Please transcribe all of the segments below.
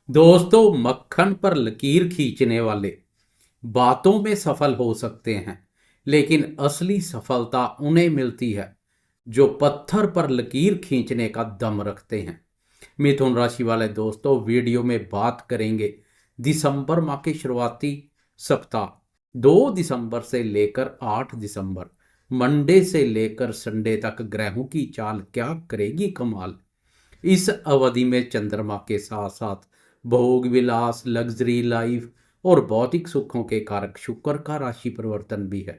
दोस्तों, मक्खन पर लकीर खींचने वाले बातों में सफल हो सकते हैं, लेकिन असली सफलता उन्हें मिलती है जो पत्थर पर लकीर खींचने का दम रखते हैं। मिथुन राशि वाले दोस्तों, वीडियो में बात करेंगे दिसंबर माह के शुरुआती सप्ताह 2 दिसंबर से लेकर 8 दिसंबर, मंडे से लेकर संडे तक ग्रहों की चाल क्या करेगी कमाल। इस अवधि में चंद्रमा के साथ साथ भोग विलास, लग्जरी लाइफ और भौतिक सुखों के कारक शुक्र का राशि परिवर्तन भी है।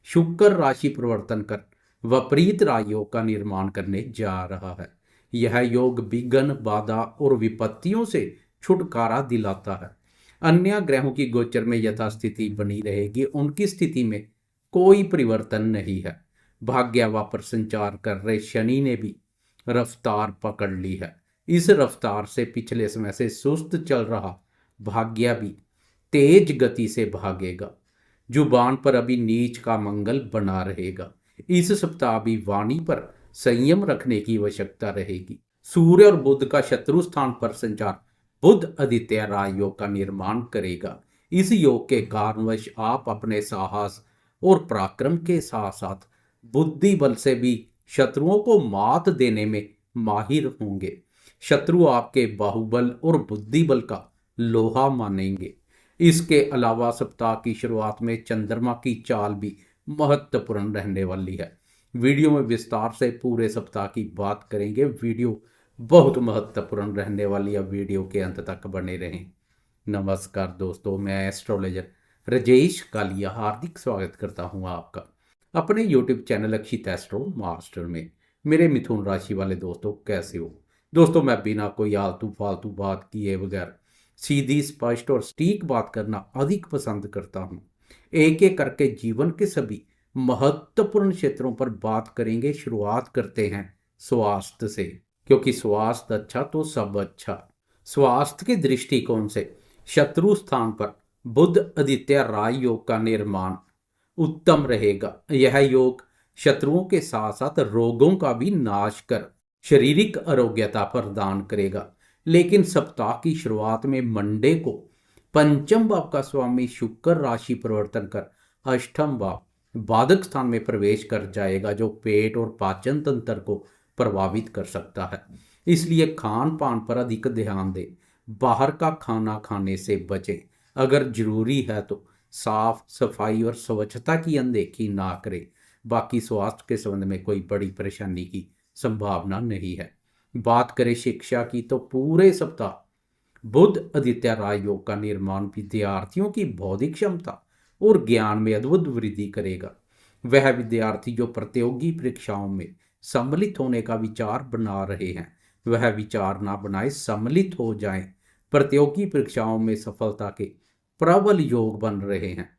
शुक्र राशि परिवर्तन कर विपरीत राशियों का निर्माण करने जा रहा है। यह योग विघ्न, बाधा और विपत्तियों से छुटकारा दिलाता है। अन्य ग्रहों की गोचर में यथास्थिति बनी रहेगी, उनकी स्थिति में कोई परिवर्तन नहीं है। भाग्यवा पर संचार कर रहे शनि ने भी रफ्तार पकड़ ली है। इस रफ्तार से पिछले समय से सुस्त चल रहा भाग्य भी तेज गति से भागेगा। जुबान पर अभी नीच का मंगल बना रहेगा। इस सप्ताह भी वाणी पर संयम रखने की आवश्यकता रहेगी। सूर्य और बुध का शत्रु स्थान पर संचार बुध आदित्य राज योग का निर्माण करेगा। इस योग के कारणवश आप अपने साहस और पराक्रम के साथ साथ बुद्धि बल से भी शत्रुओं को मात देने में माहिर होंगे। शत्रु आपके बाहुबल और बुद्धि बल का लोहा मानेंगे। इसके अलावा सप्ताह की शुरुआत में चंद्रमा की चाल भी महत्वपूर्ण रहने वाली है। वीडियो में विस्तार से पूरे सप्ताह की बात करेंगे। वीडियो बहुत महत्वपूर्ण रहने वाली है, वीडियो के अंत तक बने रहें। नमस्कार दोस्तों, मैं एस्ट्रोलॉजर राजेश कालिया हार्दिक स्वागत करता हूं आपका अपने YouTube चैनल अक्षित एस्ट्रो मास्टर में। मेरे मिथुन राशि वाले दोस्तों, कैसे हो दोस्तों? मैं बिना कोई आलतू फालतू बात किए बगैर सीधी, स्पष्ट और सटीक बात करना अधिक पसंद करता हूं। एक एक करके जीवन के सभी महत्वपूर्ण क्षेत्रों पर बात करेंगे। शुरुआत करते हैं स्वास्थ्य से, क्योंकि स्वास्थ्य अच्छा तो सब अच्छा। स्वास्थ्य के दृष्टिकोण से शत्रु स्थान पर बुध आदित्य राज योग का निर्माण उत्तम रहेगा। यह योग शत्रुओं के साथ साथ रोगों का भी नाश कर शारीरिक आरोग्यता प्रदान करेगा। लेकिन सप्ताह की शुरुआत में मंडे को पंचम भाव का स्वामी शुक्र राशि परिवर्तन कर अष्टम भाव बाधक स्थान में प्रवेश कर जाएगा, जो पेट और पाचन तंत्र को प्रभावित कर सकता है। इसलिए खान पान पर अधिक ध्यान दें। बाहर का खाना खाने से बचें। अगर जरूरी है तो साफ सफाई और स्वच्छता की अनदेखी ना करें। बाकी स्वास्थ्य के संबंध में कोई बड़ी परेशानी की संभावना नहीं है। बात करें शिक्षा की, तो पूरे सप्ताह बुध आदित्य राज योग का निर्माण विद्यार्थियों की बौद्धिक क्षमता और ज्ञान में अद्भुत वृद्धि करेगा। वह विद्यार्थी जो प्रतियोगी परीक्षाओं में सम्मिलित होने का विचार बना रहे हैं, वह विचार ना बनाए, सम्मिलित हो जाएं। प्रतियोगी परीक्षाओं में सफलता के प्रबल योग बन रहे हैं।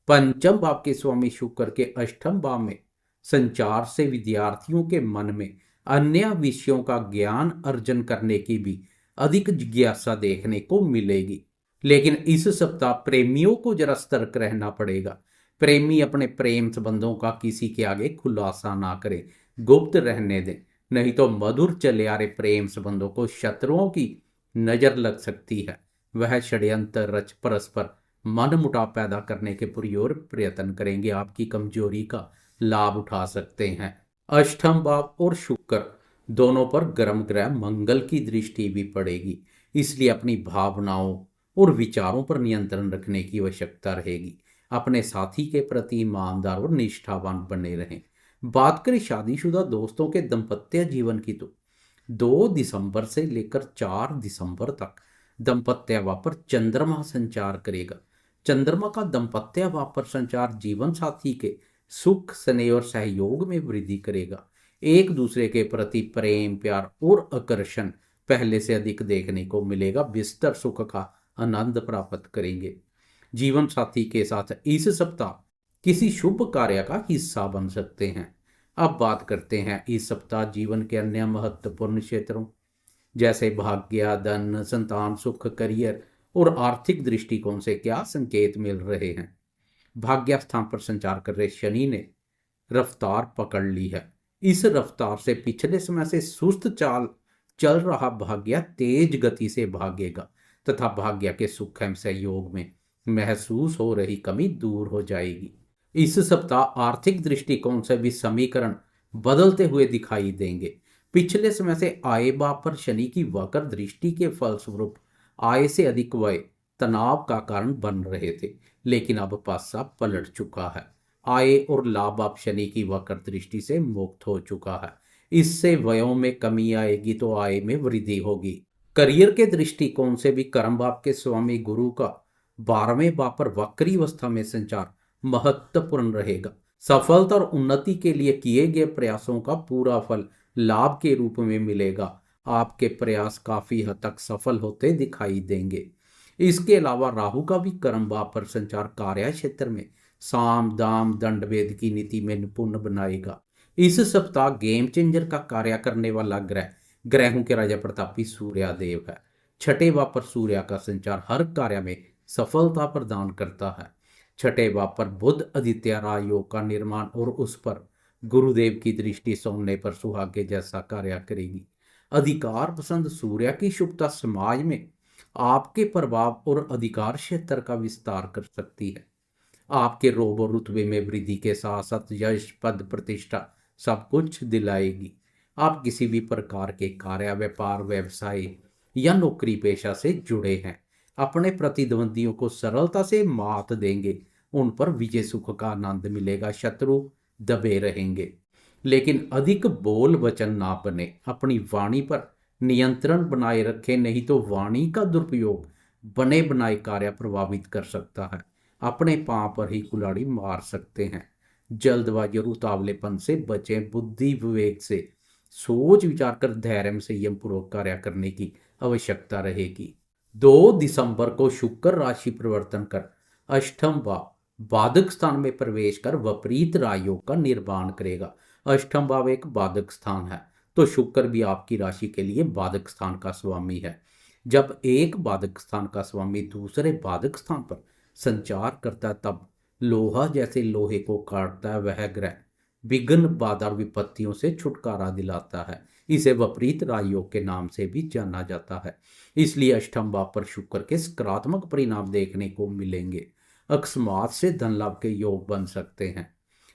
पंचम भाव के स्वामी शुक्र के अष्टम भाव में संचार से विद्यार्थियों के मन में अन्य विषयों का ज्ञान अर्जन करने की भी अधिक जिज्ञासा देखने को मिलेगी। लेकिन इस सप्ताह प्रेमियों को जरा सतर्क रहना पड़ेगा। प्रेमी अपने प्रेम संबंधों का किसी के आगे खुलासा ना करे, गुप्त रहने दें, नहीं तो मधुर चले आ रहे प्रेम संबंधों को शत्रुओं की नजर लग सकती है। वह षड्यंत्र रच परस्पर मन मुटाव पैदा करने के पूरी ओर प्रयत्न करेंगे। आपकी कमजोरी का लाभ उठा सकते हैं। अष्टम भाव और शुक्र दोनों पर गर्म ग्रह मंगल की दृष्टि भी पड़ेगी, इसलिए अपनी भावनाओं और विचारों पर नियंत्रण रखने की आवश्यकता रहेगी। अपने साथी के प्रति ईमानदार और निष्ठावान बने रहें। बात करें शादीशुदा दोस्तों के दाम्पत्य जीवन की, तो 2 दिसंबर से लेकर 4 दिसंबर तक दाम्पत्य भाव पर चंद्रमा संचार करेगा। चंद्रमा का दाम्पत्य भाव पर संचार जीवन साथी के सुख, स्नेह और सहयोग में वृद्धि करेगा। एक दूसरे के प्रति प्रेम, प्यार और आकर्षण पहले से अधिक देखने को मिलेगा। बिस्तर सुख का आनंद प्राप्त करेंगे। जीवन साथी के साथ इस सप्ताह किसी शुभ कार्य का हिस्सा बन सकते हैं। अब बात करते हैं इस सप्ताह जीवन के अन्य महत्वपूर्ण क्षेत्रों, जैसे भाग्य, धन, संतान सुख, करियर और आर्थिक दृष्टिकोण से क्या संकेत मिल रहे हैं। भाग्य स्थान पर संचार कर रहे शनि ने रफ्तार पकड़ ली है। इस रफ्तार से पिछले समय से सुस्त चाल चल रहा भाग्य तेज गति से भागेगा। तथा भाग्य के सुख एवं सहयोग में महसूस हो रही कमी दूर हो जाएगी। इस सप्ताह आर्थिक दृष्टिकोण से भी समीकरण बदलते हुए दिखाई देंगे। पिछले समय से आय भाव पर शनि की वक्र दृष्टि के फलस्वरूप आय से अधिक व्यय तनाव का कारण बन रहे थे, लेकिन अब पासा पलट चुका है। आय और लाभ अब शनि की वक्र दृष्टि से मुक्त हो चुका है। इससे व्ययों में कमी आएगी तो आय में वृद्धि होगी। करियर के दृष्टिकोण से भी कर्म भाव के स्वामी गुरु का 12वें भाव पर वक्री अवस्था में संचार महत्वपूर्ण रहेगा। सफलता और उन्नति के लिए किए गए प्रयासों का पूरा फल लाभ के रूप में मिलेगा। आपके प्रयास काफी हद तक सफल होते दिखाई देंगे। इसके अलावा राहु का भी कर्म भाव पर संचार कार्य क्षेत्र में साम दाम दंड भेद की नीति में निपुण बनाएगा। इस सप्ताह गेम चेंजर का कार्य करने वाला ग्रहों के राजा प्रतापी सूर्यदेव है। छठे भाव पर सूर्य का संचार हर कार्य में सफलता प्रदान करता है। छठे भाव पर बुध आदित्य राजयोग का निर्माण और उस पर गुरुदेव की दृष्टि सोने पर सुहागे जैसा कार्य करेगी। अधिकार पसंद सूर्य की शुभता समाज में आपके प्रभाव और अधिकार क्षेत्र का विस्तार कर सकती है। आपके रोब और रुतबे में वृद्धि के साथ साथ यश पद प्रतिष्ठा सब कुछ दिलाएगी। आप किसी भी प्रकार के कार्य व्यापार व्यवसाय या नौकरी पेशा से जुड़े हैं, अपने प्रतिद्वंदियों को सरलता से मात देंगे। उन पर विजय सुख का आनंद मिलेगा। शत्रु दबे रहेंगे, लेकिन अधिक बोल वचन ना बने। अपनी वाणी पर नियंत्रण बनाए रखें, नहीं तो वाणी का दुरुपयोग बने बनाए कार्य प्रभावित कर सकता है। अपने पांव पर ही कुल्हाड़ी मार सकते हैं। जल्दबाजी और उतावलेपन से बचें। बुद्धि विवेक से सोच विचार कर धैर्य में संयम पूर्वक कार्य करने की आवश्यकता रहेगी। 2 दिसंबर को शुक्र राशि परिवर्तन कर अष्टम भाव बाधक स्थान में प्रवेश कर विपरीत राजयोग का निर्माण करेगा। अष्टम भाव एक बाधक स्थान है, तो शुक्र भी आपकी राशि के लिए बाधक स्थान का स्वामी है। जब एक बाधक स्थान का स्वामी दूसरे बाधक स्थान पर संचार करता है, तब लोहा जैसे लोहे को काटता है। वह ग्रह विघ्न बाधा और विपत्तियों से छुटकारा दिलाता है। इसे विपरीत राजयोग के नाम से भी जाना जाता है। इसलिए अष्टम भाव पर शुक्र के सकारात्मक परिणाम देखने को मिलेंगे। अकस्मात से धन लाभ के योग बन सकते हैं।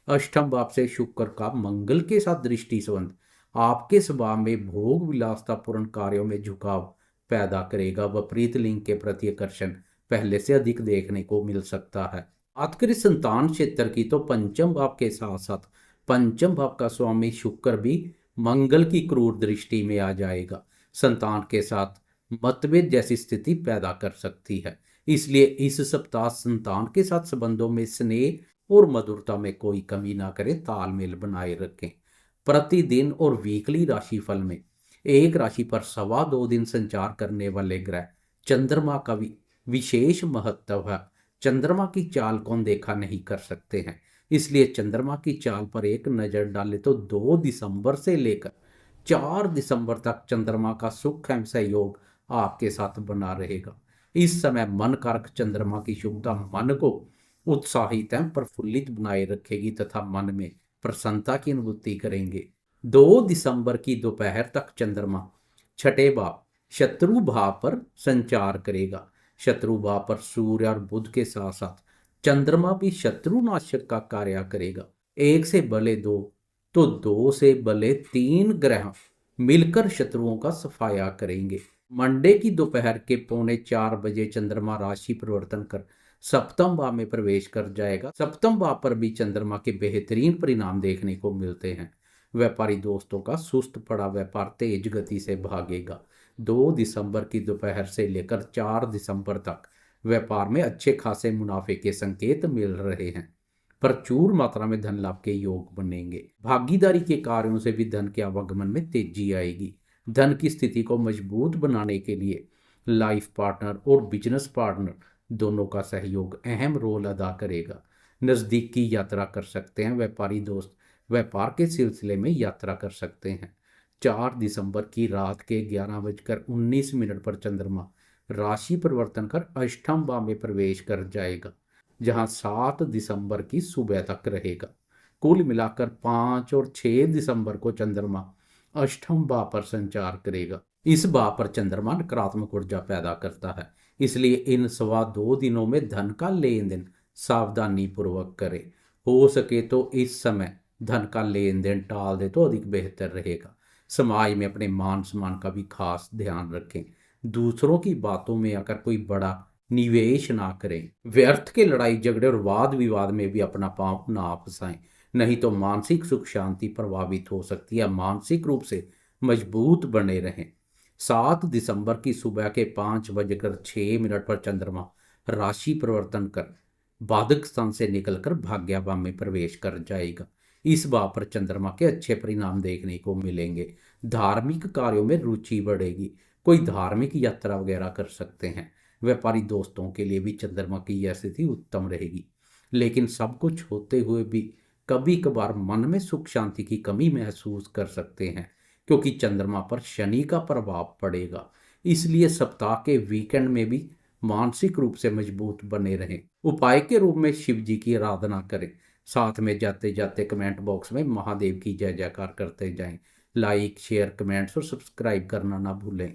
अष्टम भाव से शुक्र का मंगल के साथ दृष्टि संबंध आपके स्वभाव में भोग विलासतापूर्ण कार्यों में झुकाव पैदा करेगा। विपरीत लिंग के प्रति आकर्षण पहले से अधिक देखने को मिल सकता है। बात करें संतान क्षेत्र की, तो पंचम भाव के साथ साथ पंचम भाव का स्वामी शुक्र भी मंगल की क्रूर दृष्टि में आ जाएगा। संतान के साथ मतभेद जैसी स्थिति पैदा कर सकती है। इसलिए इस सप्ताह संतान के साथ संबंधों में स्नेह और मधुरता में कोई कमी ना करें, तालमेल बनाए रखें। प्रतिदिन और वीकली राशिफल में एक राशि पर 2.25 दिन संचार करने वाले ग्रह चंद्रमा का विशेष महत्व है। चंद्रमा की चाल कौन देखा नहीं कर सकते हैं, इसलिए चंद्रमा की चाल पर एक नजर डाले तो 2 दिसंबर से लेकर 4 दिसंबर तक चंद्रमा का सुख एवं सहयोग आपके साथ बना रहेगा। इस समय मन कारक चंद्रमा की शुभता मन को उत्साहित एवं प्रफुल्लित बनाए रखेगी तथा मन में प्रसन्नता की अनुभूति करेंगे। 2 दिसंबर की दोपहर तक चंद्रमा छठे भाव शत्रु भाव पर संचार करेगा। शत्रु भाव पर सूर्य और बुध के साथ साथ चंद्रमा भी शत्रुनाशक का कार्य करेगा। 1 से भले 2 तो 2 से भले 3 ग्रह मिलकर शत्रुओं का सफाया करेंगे। मंडे की दोपहर के 3:45 बजे चंद्रमा राशि परिवर्तन कर सप्तम भाव में प्रवेश कर जाएगा। सप्तम भाव पर भी चंद्रमा के बेहतरीन परिणाम देखने को मिलते हैं। व्यापारी दोस्तों का सुस्त पड़ा व्यापार तेज गति से भागेगा। 2 दिसंबर की दोपहर से लेकर 4 दिसंबर तक व्यापार में अच्छे खासे मुनाफे के संकेत मिल रहे हैं। प्रचुर मात्रा में धन लाभ के योग बनेंगे। भागीदारी के कार्यों से भी धन के आवागमन में तेजी आएगी। धन की स्थिति को मजबूत बनाने के लिए लाइफ पार्टनर और बिजनेस पार्टनर दोनों का सहयोग अहम रोल अदा करेगा। नज़दीक की यात्रा कर सकते हैं। व्यापारी दोस्त व्यापार के सिलसिले में यात्रा कर सकते हैं। 4 दिसंबर की रात के 11:19 पर चंद्रमा राशि परिवर्तन कर अष्टम भाव में प्रवेश कर जाएगा, जहां 7 दिसंबर की सुबह तक रहेगा। कुल मिलाकर 5 और 6 दिसंबर को चंद्रमा अष्टम भाव पर संचार करेगा। इस भाव पर चंद्रमा नकारात्मक ऊर्जा पैदा करता है, इसलिए इन 2.25 दिनों में धन का लेन देन सावधानी पूर्वक करें। हो सके तो इस समय धन का लेन देन टाल दे तो अधिक बेहतर रहेगा। समाज में अपने मान सम्मान का भी खास ध्यान रखें। दूसरों की बातों में आकर कोई बड़ा निवेश ना करें। व्यर्थ के लड़ाई झगड़े और वाद विवाद में भी अपना पांव ना फंसाएं, नहीं तो मानसिक सुख शांति प्रभावित हो सकती है। मानसिक रूप से मजबूत बने रहें। 7 दिसंबर की सुबह के 5:06 पर चंद्रमा राशि परिवर्तन कर बाधक स्थान से निकलकर भाग्यभाव में प्रवेश कर जाएगा। इस बात पर चंद्रमा के अच्छे परिणाम देखने को मिलेंगे। धार्मिक कार्यों में रुचि बढ़ेगी। कोई धार्मिक यात्रा वगैरह कर सकते हैं। व्यापारी दोस्तों के लिए भी चंद्रमा की यह स्थिति उत्तम रहेगी। लेकिन सब कुछ होते हुए भी कभी कभार मन में सुख शांति की कमी महसूस कर सकते हैं, क्योंकि चंद्रमा पर शनि का प्रभाव पड़ेगा। इसलिए सप्ताह के वीकेंड में भी मानसिक रूप से मजबूत बने रहें। उपाय के रूप में शिव जी की आराधना करें। साथ में जाते जाते कमेंट बॉक्स में महादेव की जय जयकार करते जाएं। लाइक शेयर कमेंट्स और सब्सक्राइब करना ना भूलें।